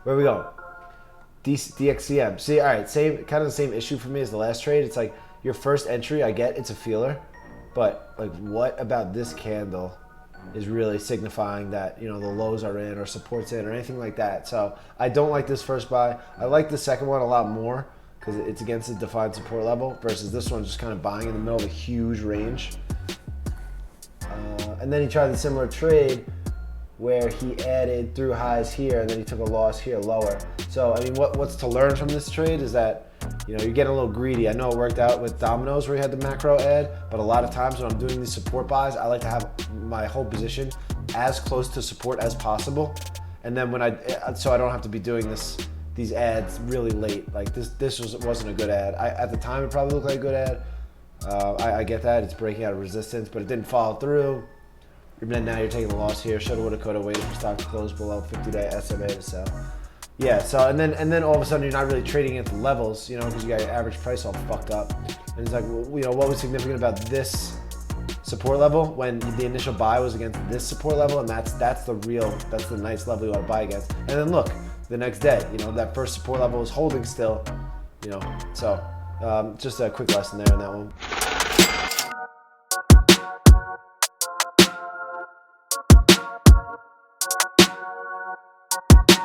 Where we go? DXCM. See, all right, same kind of the same issue for me as the last trade. It's like your first entry, I get it's a feeler, but like, what about this candle is really signifying that, you know, the lows are in or supports in or anything like that? So I don't like this first buy. I like the second one a lot more because it's against a defined support level versus this one just kind of buying in the middle of a huge range. And then he tried a similar trade where he added through highs here and then he took a loss here lower. So I mean, what's to learn from this trade is that, you know, you're getting a little greedy. I know it worked out with Domino's where he had the macro ad, but a lot of times when I'm doing these support buys, I like to have my whole position as close to support as possible. And then so I don't have to be doing these ads really late. Like this wasn't a good ad. At the time it probably looked like a good ad. I get that, it's breaking out of resistance, but it didn't follow through. And then now you're taking a loss here. Shoulda, woulda, coulda, waited for stock to close below 50-day SMA to sell. Yeah, so and then all of a sudden you're not really trading at the levels, you know, because you got your average price all fucked up. And it's like, well, you know, what was significant about this support level when the initial buy was against this support level, and that's the nice level you want to buy against. And then look, the next day, you know, that first support level is holding still, you know. So just a quick lesson there on that one.